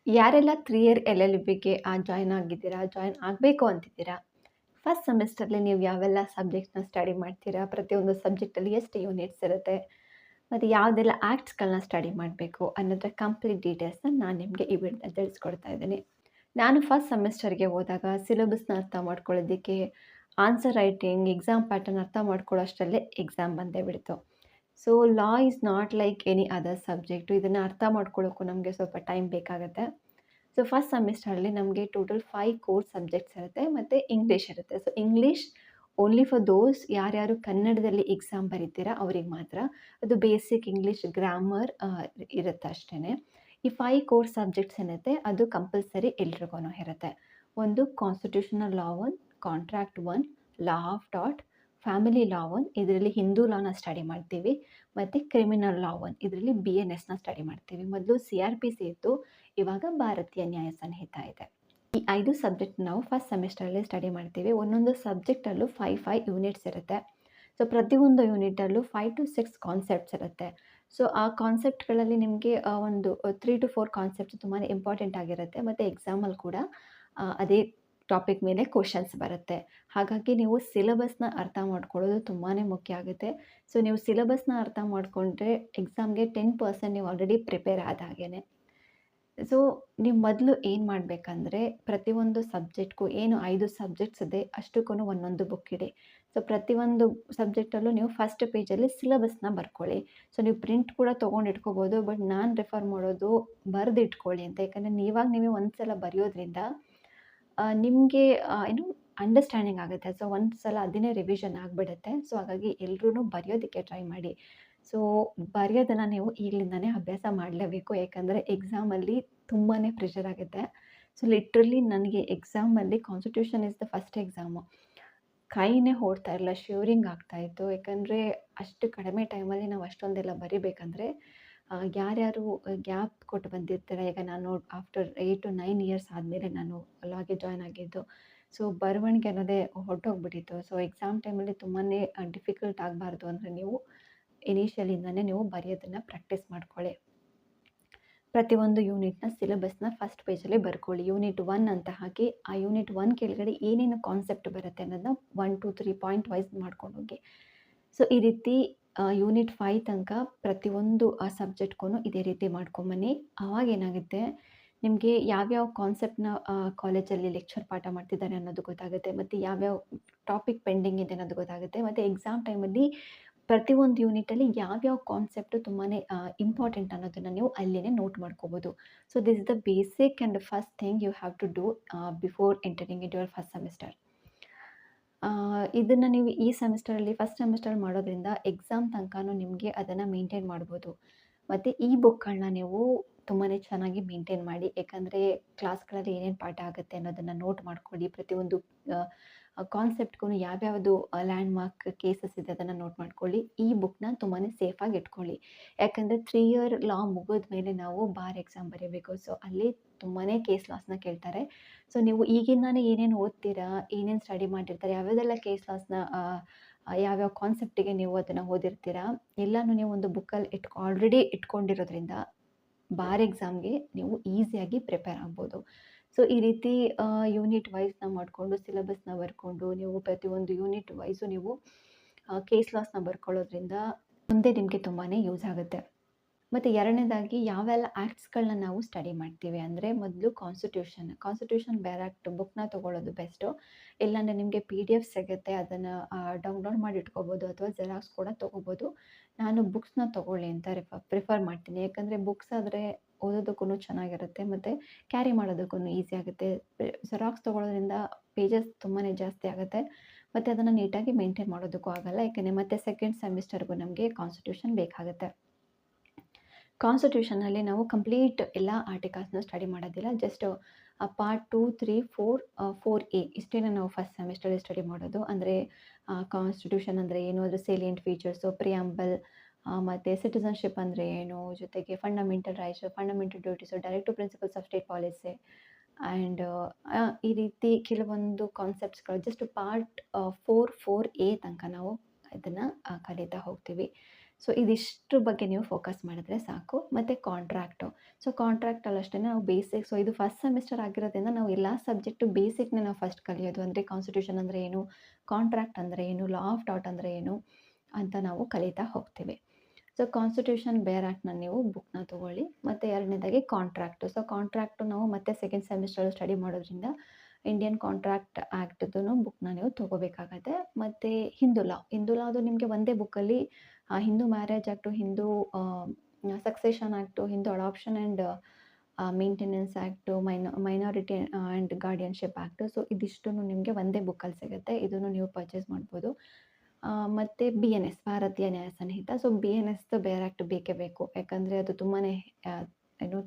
ಯಾರೆಲ್ಲ 3 year LLBಗೆ join ಆಗಿದ್ದೀರಾ, join ಆಗಬೇಕು ಅಂತಿದ್ದೀರಾ, ಫಸ್ಟ್ ಸೆಮಿಸ್ಟರ್‌ಲಿ ನೀವು ಯಾವೆಲ್ಲ ಸಬ್ಜೆಕ್ಟ್ಸ್‌ನ ಸ್ಟಡಿ ಮಾಡ್ತೀರಾ? ಪ್ರತಿಯೊಂದು ಸಬ್ಜೆಕ್ಟಲ್ಲಿ ಎಷ್ಟು ಯೂನಿಟ್ಸ್ ಇರುತ್ತೆ? ಮತ್ತು ಯಾವುದೆಲ್ಲ ಆಕ್ಟ್ಸ್‌ಗಳನ್ನ ಸ್ಟಡಿ ಮಾಡಬೇಕು ಅನ್ನೋದ್ರ ಕಂಪ್ಲೀಟ್ ಡೀಟೇಲ್ಸ್‌ನ ನಾನು ನಿಮಗೆ ಈ ವಿಡಿಯೋದಲ್ಲಿ ತಿಳಿಸ್ಕೊಡ್ತಾ ಇದ್ದೀನಿ. ನಾನು ಫಸ್ಟ್ ಸೆಮಿಸ್ಟರ್‌ಗೆ ಹೋದಾಗ ಸಿಲೆಬಸ್‌ನ ಅರ್ಥ ಮಾಡ್ಕೊಳ್ಳೋದಕ್ಕೆ, ಆನ್ಸರ್ ರೈಟಿಂಗ್, ಎಕ್ಸಾಮ್ ಪ್ಯಾಟರ್ನ್ ಅರ್ಥ ಮಾಡ್ಕೊಳ್ಳೋ ಅಷ್ಟರಲ್ಲೇ ಎಕ್ಸಾಮ್ ಬಂದೇ ಬಿಡ್ತು. So law is not like any other subject. ಇದನ್ನು ಅರ್ಥ ಮಾಡ್ಕೊಳ್ಳೋಕ್ಕೂ ನಮಗೆ ಸ್ವಲ್ಪ ಟೈಮ್ ಬೇಕಾಗುತ್ತೆ. ಸೊ ಫಸ್ಟ್ ಸೆಮಿಸ್ಟರಲ್ಲಿ ನಮಗೆ ಟೋಟಲ್ 5 ಕೋರ್ ಸಬ್ಜೆಕ್ಟ್ಸ್ ಇರುತ್ತೆ ಮತ್ತು ಇಂಗ್ಲೀಷ್ ಇರುತ್ತೆ. So English only for those ಯಾರ್ಯಾರು ಕನ್ನಡದಲ್ಲಿ ಎಕ್ಸಾಮ್ ಬರೀತೀರಾ ಅವ್ರಿಗೆ ಮಾತ್ರ. ಅದು ಬೇಸಿಕ್ ಇಂಗ್ಲೀಷ್ ಗ್ರಾಮರ್ ಇರುತ್ತೆ ಅಷ್ಟೇ. ಈ 5 ಕೋರ್ ಸಬ್ಜೆಕ್ಟ್ಸ್ ಏನಿರುತ್ತೆ ಅದು ಕಂಪಲ್ಸರಿ ಎಲ್ರಿಗೂ ಇರುತ್ತೆ. ಒಂದು constitutional law 1, contract 1, law of ಟಾಟ್, ಫ್ಯಾಮಿಲಿ ಲಾ 1 ಇದರಲ್ಲಿ ಹಿಂದೂ ಲಾನ ಸ್ಟಡಿ ಮಾಡ್ತೀವಿ ಮತ್ತು ಕ್ರಿಮಿನಲ್ ಲಾ 1 ಇದರಲ್ಲಿ BNSನ ಸ್ಟಡಿ ಮಾಡ್ತೀವಿ. ಮೊದಲು CRPC ಇತ್ತು, ಇವಾಗ ಭಾರತೀಯ ನ್ಯಾಯ ಸಂಹಿತ ಇದೆ. ಈ 5 ಸಬ್ಜೆಕ್ಟ್ ನಾವು ಫಸ್ಟ್ ಸೆಮಿಸ್ಟರಲ್ಲಿ ಸ್ಟಡಿ ಮಾಡ್ತೀವಿ. ಒಂದೊಂದು ಸಬ್ಜೆಕ್ಟಲ್ಲೂ 5 ಯೂನಿಟ್ಸ್ ಇರುತ್ತೆ. ಸೊ ಪ್ರತಿಯೊಂದು ಯೂನಿಟಲ್ಲೂ 5 to 6 ಕಾನ್ಸೆಪ್ಟ್ಸ್ ಇರುತ್ತೆ. ಸೊ ಆ ಕಾನ್ಸೆಪ್ಟ್ಗಳಲ್ಲಿ ನಿಮಗೆ ಒಂದು 3 to 4 ಕಾನ್ಸೆಪ್ಟ್ಸ್ ತುಂಬಾ ಇಂಪಾರ್ಟೆಂಟ್ ಆಗಿರುತ್ತೆ ಮತ್ತು ಎಕ್ಸಾಮಲ್ಲಿ ಕೂಡ ಅದೇ ಟಾಪಿಕ್ ಮೇಲೆ ಕ್ವಶನ್ಸ್ ಬರುತ್ತೆ. ಹಾಗಾಗಿ ನೀವು ಸಿಲೆಬಸ್‌ನ ಅರ್ಥ ಮಾಡ್ಕೊಳ್ಳೋದು ತುಂಬಾ ಮುಖ್ಯ ಆಗುತ್ತೆ. ಸೊ ನೀವು ಸಿಲೆಬಸ್‌ನ ಅರ್ಥ ಮಾಡಿಕೊಂಡ್ರೆ ಎಕ್ಸಾಮ್ಗೆ 10% ನೀವು ಆಲ್ರೆಡಿ ಪ್ರಿಪೇರ್ ಆದ ಹಾಗೇನೆ. ಸೊ ನೀವು ಮೊದಲು ಏನು ಮಾಡಬೇಕಂದ್ರೆ ಪ್ರತಿಯೊಂದು ಸಬ್ಜೆಕ್ಟ್‌ಗೂ ಏನು 5 ಸಬ್ಜೆಕ್ಟ್ಸ್ ಇದೆ ಅಷ್ಟಕ್ಕೂ ಒಂದೊಂದು ಬುಕ್ ಇಡಿ. ಸೊ ಪ್ರತಿಯೊಂದು ಸಬ್ಜೆಕ್ಟಲ್ಲೂ ನೀವು ಫಸ್ಟ್ ಪೇಜಲ್ಲಿ ಸಿಲೆಬಸ್‌ನ ಬರ್ಕೊಳ್ಳಿ. ಸೊ ನೀವು ಪ್ರಿಂಟ್ ಕೂಡ ತೊಗೊಂಡು ಇಟ್ಕೋಬೋದು. ಬಟ್ ನಾನು ರೆಫರ್ ಮಾಡೋದು ಬರೆದು ಇಟ್ಕೊಳ್ಳಿ ಅಂತ. ಯಾಕಂದರೆ ನೀವೇ ಒಂದು ಸಲ ಬರೆಯೋದ್ರಿಂದ ನಿಮಗೆ ಏನು ಅಂಡರ್‌ಸ್ಟ್ಯಾಂಡಿಂಗ್ ಆಗುತ್ತೆ. ಸೊ ಒಂದು ಸಲ ಅದನ್ನೇ ರಿವಿಷನ್ ಆಗಿಬಿಡುತ್ತೆ. ಸೊ ಹಾಗಾಗಿ ಎಲ್ರೂ ಬರೆಯೋದಕ್ಕೆ ಟ್ರೈ ಮಾಡಿ. ಸೊ ಬರೆಯೋದನ್ನು ನೀವು ಈಗಲಿಂದನೇ ಅಭ್ಯಾಸ ಮಾಡಲೇಬೇಕು. ಯಾಕಂದರೆ ಎಕ್ಸಾಮಲ್ಲಿ ತುಂಬಾ ಪ್ರೆಷರ್ ಆಗುತ್ತೆ. ಸೊ ಲಿಟ್ರಲಿ ನನಗೆ ಎಕ್ಸಾಮಲ್ಲಿ constitution is the first exam. ಕೈನೇ ಓಡ್ತಾ ಇರಲಿಲ್ಲ, ಶಿವರಿಂಗ್ ಆಗ್ತಾಯಿತ್ತು. ಯಾಕಂದರೆ ಅಷ್ಟು ಕಡಿಮೆ ಟೈಮಲ್ಲಿ ನಾವು ಅಷ್ಟೊಂದೆಲ್ಲ ಬರಿಬೇಕಂದ್ರೆ ಯಾರ್ಯಾರು ಗ್ಯಾಪ್ ಕೊಟ್ಟು ಬಂದಿರ್ತಾರೆ. ಈಗ ನಾನು ಆಫ್ಟರ್ 8 to 9 ಇಯರ್ಸ್ ಆದಮೇಲೆ ನಾನು ಲಾಗೆ ಜಾಯ್ನ್ ಆಗಿದ್ದು. ಸೊ ಬರವಣಿಗೆ ಅನ್ನೋದೇ ಹೊರಟೋಗ್ಬಿಟ್ಟಿತ್ತು. ಸೊ ಎಕ್ಸಾಮ್ ಟೈಮಲ್ಲಿ ತುಂಬಾ ಡಿಫಿಕಲ್ಟ್ ಆಗಬಾರ್ದು ಅಂದರೆ ನೀವು ಇನಿಷಿಯಲಿಂದನೇ ನೀವು ಬರೆಯೋದನ್ನು ಪ್ರಾಕ್ಟೀಸ್ ಮಾಡ್ಕೊಳ್ಳಿ. ಪ್ರತಿಯೊಂದು ಯೂನಿಟ್‌ನ ಸಿಲೆಬಸ್‌ನ ಫಸ್ಟ್ ಪೇಜಲ್ಲಿ ಬರ್ಕೊಳ್ಳಿ. ಯೂನಿಟ್ 1 ಅಂತ ಹಾಕಿ ಆ ಯೂನಿಟ್ 1 ಕೆಳಗಡೆ ಏನೇನು ಕಾನ್ಸೆಪ್ಟ್ ಬರುತ್ತೆ ಅನ್ನೋದನ್ನ 1, 2, 3 ಪಾಯಿಂಟ್ ವೈಸ್ ಮಾಡ್ಕೊಂಡು ಹೋಗಿ. ಸೊ ಈ ರೀತಿ ಯೂನಿಟ್ 5 ತನಕ ಪ್ರತಿಯೊಂದು ಸಬ್ಜೆಕ್ಟ್ಗೂ ಇದೇ ರೀತಿ ಮಾಡ್ಕೊಂಬನ್ನಿ. ಆವಾಗೇನಾಗುತ್ತೆ ನಿಮಗೆ ಯಾವ್ಯಾವ ಕಾನ್ಸೆಪ್ಟ್‌ನ ಕಾಲೇಜಲ್ಲಿ ಲೆಕ್ಚರ್ ಪಾಠ ಮಾಡ್ತಿದ್ದಾರೆ ಅನ್ನೋದು ಗೊತ್ತಾಗುತ್ತೆ ಮತ್ತು ಯಾವ್ಯಾವ ಟಾಪಿಕ್ ಪೆಂಡಿಂಗ್ ಇದೆ ಅನ್ನೋದು ಗೊತ್ತಾಗುತ್ತೆ ಮತ್ತು ಎಕ್ಸಾಮ್ ಟೈಮಲ್ಲಿ ಪ್ರತಿಯೊಂದು ಯೂನಿಟಲ್ಲಿ ಯಾವ್ಯಾವ ಕಾನ್ಸೆಪ್ಟು ತುಂಬಾ ಇಂಪಾರ್ಟೆಂಟ್ ಅನ್ನೋದನ್ನು ನೀವು ಅಲ್ಲಿನೇ ನೋಟ್ ಮಾಡ್ಕೋಬೋದು. So this is the basic and first thing you have to do before entering into your first semester. ಇದನ್ನು ನೀವು ಈ ಸೆಮಿಸ್ಟರಲ್ಲಿ ಫಸ್ಟ್ ಸೆಮಿಸ್ಟರಲ್ಲಿ ಮಾಡೋದ್ರಿಂದ ಎಕ್ಸಾಮ್ ತನಕನೂ ನಿಮಗೆ ಅದನ್ನು ಮೇಂಟೈನ್ ಮಾಡ್ಬೋದು. ಮತ್ತು ಈ ಬುಕ್ಗಳನ್ನ ನೀವು ತುಂಬಾ ಚೆನ್ನಾಗಿ ಮೇಂಟೈನ್ ಮಾಡಿ. ಯಾಕಂದರೆ ಕ್ಲಾಸ್ಗಳಲ್ಲಿ ಏನೇನು ಪಾಠ ಆಗುತ್ತೆ ಅನ್ನೋದನ್ನು ನೋಟ್ ಮಾಡ್ಕೊಳ್ಳಿ. ಪ್ರತಿಯೊಂದು ಕಾನ್ಸೆಪ್ಟ್ಗೂ ಯಾವ್ಯಾವುದು ಲ್ಯಾಂಡ್‌ಮಾರ್ಕ್ ಕೇಸಸ್ ಇದೆ ಅದನ್ನು ನೋಟ್ ಮಾಡ್ಕೊಳ್ಳಿ. ಈ ಬುಕ್‌ನ ತುಂಬಾ ಸೇಫಾಗಿ ಇಟ್ಕೊಳ್ಳಿ. ಯಾಕಂದರೆ 3 ಇಯರ್ ಲಾ ಮುಗಿದ ಮೇಲೆ ನಾವು ಬಾರ್ ಎಕ್ಸಾಮ್ ಬರೀಬೇಕು. ಸೊ ಅಲ್ಲಿ ತುಂಬಾ ಕೇಸ್ ಲಾಸ್‌ನ ಕೇಳ್ತಾರೆ. ಸೊ ನೀವು ಈಗಿಂದಾನೇ ಏನೇನು ಓದ್ತೀರಾ, ಏನೇನು ಸ್ಟಡಿ ಮಾಡಿರ್ತಾರೆ, ಯಾವ್ಯಾವುದೆಲ್ಲ ಕೇಸ್ ಲಾಸ್‌ನ ಯಾವ್ಯಾವ ಕಾನ್ಸೆಪ್ಟಿಗೆ ನೀವು ಅದನ್ನು ಓದಿರ್ತೀರಾ ಎಲ್ಲನೂ ನೀವು ಒಂದು ಬುಕ್ಕಲ್ಲಿ ಆಲ್ರೆಡಿ ಇಟ್ಕೊಂಡಿರೋದ್ರಿಂದ ಬಾರ್ ಎಕ್ಸಾಮ್ಗೆ ನೀವು ಈಸಿಯಾಗಿ ಪ್ರಿಪೇರ್ ಆಗ್ಬೋದು. ಸೊ ಈ ರೀತಿ ಯೂನಿಟ್ ವೈಸ್‌ನ ಮಾಡಿಕೊಂಡು ಸಿಲೆಬಸ್‌ನ ಬರ್ಕೊಂಡು ನೀವು ಪ್ರತಿಯೊಂದು ಯೂನಿಟ್ ವೈಸು ನೀವು ಕೇಸ್ ಲಾಸ್‌ನ ಬರ್ಕೊಳ್ಳೋದ್ರಿಂದ ಮುಂದೆ ನಿಮಗೆ ತುಂಬಾ ಯೂಸ್ ಆಗುತ್ತೆ. ಮತ್ತು ಎರಡನೇದಾಗಿ ಯಾವೆಲ್ಲ ಆ್ಯಕ್ಟ್ಸ್‌ಗಳನ್ನ ನಾವು ಸ್ಟಡಿ ಮಾಡ್ತೀವಿ ಅಂದರೆ ಮೊದಲು ಕಾನ್ಸ್ಟಿಟ್ಯೂಷನ್ ಬೇರ್ ಆ್ಯಕ್ಟ್ ಬುಕ್‌ನ ತೊಗೊಳ್ಳೋದು ಬೆಸ್ಟು. ಇಲ್ಲಾಂದರೆ ನಿಮಗೆ PDF ಸಿಗುತ್ತೆ, ಅದನ್ನು ಡೌನ್ಲೋಡ್ ಮಾಡಿ ಇಟ್ಕೋಬೋದು ಅಥವಾ ಜೆರಾಕ್ಸ್ ಕೂಡ ತೊಗೋಬೋದು. ನಾನು ಬುಕ್ಸ್‌ನ ತೊಗೊಳ್ಳಿ ಅಂತ ಪ್ರಿಫರ್ ಮಾಡ್ತೀನಿ. ಯಾಕಂದರೆ ಬುಕ್ಸ್ ಆದರೆ ಓದೋದಕ್ಕೂ ಚೆನ್ನಾಗಿರುತ್ತೆ ಮತ್ತು ಕ್ಯಾರಿ ಮಾಡೋದಕ್ಕೂ ಈಸಿ ಆಗುತ್ತೆ. ಜೆರಾಕ್ಸ್ ತೊಗೊಳ್ಳೋದ್ರಿಂದ ಪೇಜಸ್ ತುಂಬಾ ಜಾಸ್ತಿ ಆಗುತ್ತೆ ಮತ್ತು ಅದನ್ನು ನೀಟಾಗಿ ಮೇಂಟೈನ್ ಮಾಡೋದಕ್ಕೂ ಆಗಲ್ಲ. ಯಾಕೆಂದರೆ ಮತ್ತೆ ಸೆಕೆಂಡ್ ಸೆಮಿಸ್ಟರ್ಗೂ ನಮಗೆ ಕಾನ್ಸ್ಟಿಟ್ಯೂಷನ್ ಬೇಕಾಗುತ್ತೆ. ಕಾನ್ಸ್ಟಿಟ್ಯೂಷನಲ್ಲಿ ನಾವು ಕಂಪ್ಲೀಟ್ ಎಲ್ಲ ಆರ್ಟಿಕಲ್ಸ್‌ನ ಸ್ಟಡಿ ಮಾಡೋದಿಲ್ಲ. ಜಸ್ಟ್ ಪಾರ್ಟ್ 2, 3, 4, 4A ಇಷ್ಟೇನೆ ನಾವು ಫಸ್ಟ್ ಸೆಮಿಸ್ಟರಲ್ಲಿ ಸ್ಟಡಿ ಮಾಡೋದು. ಅಂದರೆ ಕಾನ್ಸ್ಟಿಟ್ಯೂಷನ್ ಅಂದರೆ ಏನು, ಅದರ ಸೇಲಿಯಂಟ್ ಫೀಚರ್ಸು, ಪ್ರಿಯಾಂಬಲ್ ಮತ್ತು ಸಿಟಿಸನ್‌ಶಿಪ್ ಅಂದರೆ ಏನು, ಜೊತೆಗೆ fundamental rights, fundamental duties, directive principles of state policy and ಈ ರೀತಿ ಕೆಲವೊಂದು ಕಾನ್ಸೆಪ್ಟ್ಸ್ಗಳು ಜಸ್ಟ್ ಪಾರ್ಟ್ 4A ತನಕ ನಾವು ಇದನ್ನು ಕಲಿತಾ ಹೋಗ್ತೀವಿ. ಸೊ ಇದಿಷ್ಟ್ರ ಬಗ್ಗೆ ನೀವು ಫೋಕಸ್ ಮಾಡಿದ್ರೆ ಸಾಕು. ಮತ್ತು ಕಾಂಟ್ರಾಕ್ಟು. ಸೊ ಕಾಂಟ್ರಾಕ್ಟಲ್ಲಿ ಅಷ್ಟೇ ನಾವು ಬೇಸಿಕ್, ಸೊ ಇದು ಫಸ್ಟ್ ಸೆಮಿಸ್ಟರ್ ಆಗಿರೋದ್ರಿಂದ ನಾವು ಎಲ್ಲ ಸಬ್ಜೆಕ್ಟು ಬೇಸಿಕ್‌ನೇ ನಾವು ಫಸ್ಟ್ ಕಲಿಯೋದು. ಅಂದರೆ ಕಾನ್ಸ್ಟಿಟ್ಯೂಷನ್ ಅಂದರೆ ಏನು, ಕಾಂಟ್ರಾಕ್ಟ್ ಅಂದರೆ ಏನು, ಲಾ ಆಫ್ ಟಾಟ್ ಅಂದರೆ ಏನು ಅಂತ ನಾವು ಕಲಿತಾ ಹೋಗ್ತೀವಿ. ಸೊ ಕಾನ್ಸ್ಟಿಟ್ಯೂಷನ್ ಬೇರ್ ಆ್ಯಕ್ಟ್‌ನ ನೀವು ಬುಕ್‌ನ ತೊಗೊಳ್ಳಿ. ಮತ್ತು ಎರಡನೇದಾಗಿ ಕಾಂಟ್ರಾಕ್ಟು. ಸೊ ಕಾಂಟ್ರಾಕ್ಟು ನಾವು ಮತ್ತೆ ಸೆಕೆಂಡ್ ಸೆಮಿಸ್ಟರಲ್ಲಿ ಸ್ಟಡಿ ಮಾಡೋದ್ರಿಂದ ಇಂಡಿಯನ್ ಕಾಂಟ್ರಾಕ್ಟ್ ಆ್ಯಕ್ಟ್‌ದೂ ಬುಕ್‌ನ ನೀವು ತೊಗೋಬೇಕಾಗತ್ತೆ. ಮತ್ತು ಹಿಂದೂ ಲಾದು ನಿಮಗೆ ಒಂದೇ ಬುಕ್ಕಲ್ಲಿ Hindu marriage act, Hindu succession act, Hindu adoption and maintenance act, minority and guardianship act. So ಇದಿಷ್ಟೂ ನಿಮಗೆ ಒಂದೇ ಬುಕ್ಕಲ್ಲಿ ಸಿಗುತ್ತೆ. ಇದನ್ನು ನೀವು ಪರ್ಚೇಸ್ ಮಾಡ್ಬೋದು. ಮತ್ತು BNS ಭಾರತೀಯ ನ್ಯಾಯ ಸಂಹಿತ. ಸೊ BNS‌ದು ಬೇರ್ ಆ್ಯಕ್ಟ್ ಬೇಕೇ ಬೇಕು. ಯಾಕಂದರೆ ಅದು ತುಂಬಾ ಏನು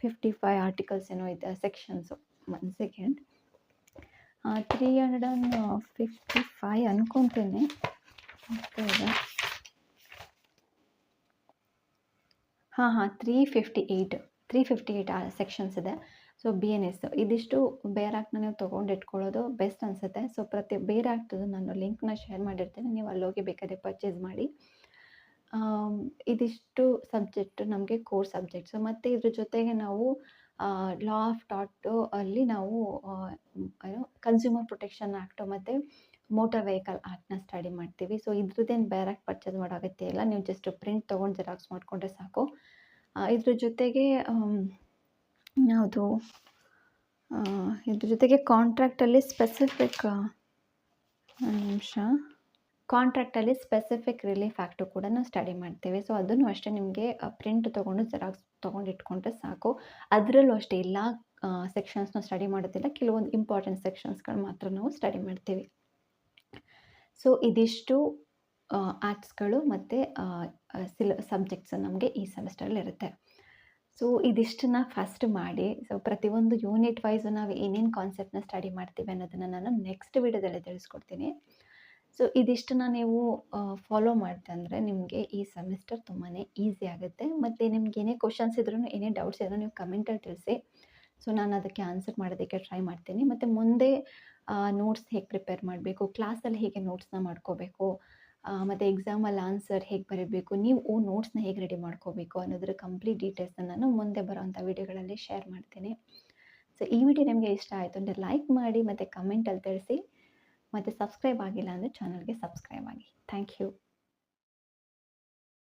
355 ಆರ್ಟಿಕಲ್ಸ್ ಏನೋ ಇದೆ, ಸೆಕ್ಷನ್ಸು. 1 ಸೆಕೆಂಡ್. 355 ಅನ್ಕೊತೀನಿ. ಹಾಂ 358 ಸೆಕ್ಷನ್ಸ್ ಇದೆ. ಸೊ BNS ಇದಿಷ್ಟು ಬೇರ್ ಆ್ಯಕ್ಟ್‌ನ ನೀವು ತೊಗೊಂಡಿಟ್ಕೊಳ್ಳೋದು ಬೆಸ್ಟ್ ಅನಿಸುತ್ತೆ. ಸೊ ಬೇರ್ ಆ್ಯಕ್ಟ್‌ದು ನಾನು ಲಿಂಕ್‌ನ ಶೇರ್ ಮಾಡಿರ್ತೀನಿ. ನೀವು ಅಲ್ಲೋಗಿ ಬೇಕಾದ್ರೆ ಪರ್ಚೇಸ್ ಮಾಡಿ. ಇದಿಷ್ಟು ಸಬ್ಜೆಕ್ಟ್ ನಮಗೆ ಕೋರ್ ಸಬ್ಜೆಕ್ಟ್ಸು. ಮತ್ತು ಇದ್ರ ಜೊತೆಗೆ ನಾವು ಲಾ ಆಫ್ ಟಾಟು ಅಲ್ಲಿ ನಾವು ಏನು ಕನ್ಸ್ಯೂಮರ್ ಪ್ರೊಟೆಕ್ಷನ್ ಆ್ಯಕ್ಟು ಮತ್ತು ಮೋಟಾರ್ ವೆಹಿಕಲ್ ಆ್ಯಕ್ಟ್‌ನ ಸ್ಟಡಿ ಮಾಡ್ತೀವಿ. ಸೊ ಇದ್ರದ್ದೇನು ಬೇರ್ ಆ್ಯಕ್ಟ್ ಪರ್ಚೇಸ್ ಮಾಡೋ ಅಗತ್ಯ ಇಲ್ಲ. ನೀವು ಜಸ್ಟ್ ಪ್ರಿಂಟ್ ತೊಗೊಂಡು ಜೆರಾಕ್ಸ್ ಮಾಡಿಕೊಂಡ್ರೆ ಸಾಕು. ಇದ್ರ ಜೊತೆಗೆ ಯಾವುದು ಇದ್ರ ಜೊತೆಗೆ ಕಾಂಟ್ರಾಕ್ಟಲ್ಲಿ ಸ್ಪೆಸಿಫಿಕ್, ಒಂದು ನಿಮಿಷ, ಕಾಂಟ್ರಾಕ್ಟಲ್ಲಿ ಸ್ಪೆಸಿಫಿಕ್ ರಿಲೀಫ್ ಆ್ಯಕ್ಟು ಕೂಡ ನಾವು ಸ್ಟಡಿ ಮಾಡ್ತೀವಿ. ಸೊ ಅದನ್ನು ಅಷ್ಟೇ ನಿಮಗೆ ಪ್ರಿಂಟ್ ತೊಗೊಂಡು ಜೆರಾಕ್ಸ್ ತೊಗೊಂಡು ಇಟ್ಕೊಂಡ್ರೆ ಸಾಕು. ಅದರಲ್ಲೂ ಅಷ್ಟೇ ಎಲ್ಲ ಸೆಕ್ಷನ್ಸ್‌ನ ಸ್ಟಡಿ ಮಾಡೋದಿಲ್ಲ. ಕೆಲವೊಂದು ಇಂಪಾರ್ಟೆಂಟ್ ಸೆಕ್ಷನ್ಸ್‌ಗಳು ಮಾತ್ರ ನಾವು ಸ್ಟಡಿ ಮಾಡ್ತೀವಿ. ಸೊ ಇದಿಷ್ಟು ಆ್ಯಕ್ಟ್ಸ್ಗಳು ಮತ್ತು ಸಬ್ಜೆಕ್ಟ್ಸ್ ನಮಗೆ ಈ ಸೆಮಿಸ್ಟರಲ್ಲಿ ಇರುತ್ತೆ. ಸೊ ಇದಿಷ್ಟನ್ನ ಫಸ್ಟ್ ಮಾಡಿ. ಸೊ ಪ್ರತಿಯೊಂದು ಯೂನಿಟ್ ವೈಸು ನಾವು ಏನೇನು ಕಾನ್ಸೆಪ್ಟ್‌ನ ಸ್ಟಡಿ ಮಾಡ್ತೀವಿ ಅನ್ನೋದನ್ನು ನಾನು ನೆಕ್ಸ್ಟ್ ವಿಡಿಯೋದಲ್ಲಿ ತಿಳಿಸ್ಕೊಡ್ತೀನಿ. ಸೊ ಇದಿಷ್ಟನ್ನ ನೀವು ಫಾಲೋ ಮಾಡ್ತಂದರೆ ನಿಮಗೆ ಈ ಸೆಮಿಸ್ಟರ್ ತುಂಬಾ ಈಸಿ ಆಗುತ್ತೆ. ಮತ್ತು ನಿಮ್ಗೆ ಏನೇ ಕ್ವಶನ್ಸ್ ಇದ್ರೂ, ಏನೇ ಡೌಟ್ಸ್ ಇದ್ರೂ ನೀವು ಕಮೆಂಟಲ್ಲಿ ತಿಳಿಸಿ. ಸೊ ನಾನು ಅದಕ್ಕೆ ಆನ್ಸರ್ ಮಾಡೋದಕ್ಕೆ ಟ್ರೈ ಮಾಡ್ತೀನಿ. ಮತ್ತು ಮುಂದೆ ನೋಟ್ಸ್ ಹೇಗೆ ಪ್ರಿಪೇರ್ ಮಾಡಬೇಕು, ಕ್ಲಾಸಲ್ಲಿ ಹೇಗೆ ನೋಟ್ಸ್‌ನ ಮಾಡ್ಕೋಬೇಕು, ಮತ್ತು ಎಕ್ಸಾಮಲ್ಲಿ ಆನ್ಸರ್ ಹೇಗೆ ಬರೀಬೇಕು, ನೀವು ನೋಟ್ಸ್‌ನ ಹೇಗೆ ರೆಡಿ ಮಾಡ್ಕೋಬೇಕು ಅನ್ನೋದ್ರ ಕಂಪ್ಲೀಟ್ ಡೀಟೇಲ್ಸ್‌ನ ನಾನು ಮುಂದೆ ಬರೋವಂಥ ವಿಡಿಯೋಗಳಲ್ಲಿ ಶೇರ್ ಮಾಡ್ತೀನಿ. ಸೊ ಈ ವಿಡಿಯೋ ನಿಮಗೆ ಇಷ್ಟ ಆಯಿತು ಅಂದರೆ ಲೈಕ್ ಮಾಡಿ ಮತ್ತು ಕಮೆಂಟಲ್ಲಿ ತಿಳಿಸಿ. ಮತ್ತು ಸಬ್ಸ್ಕ್ರೈಬ್ ಆಗಿಲ್ಲ ಅಂದರೆ ಚಾನಲ್ಗೆ ಸಬ್ಸ್ಕ್ರೈಬ್ ಆಗಿ. Thank you.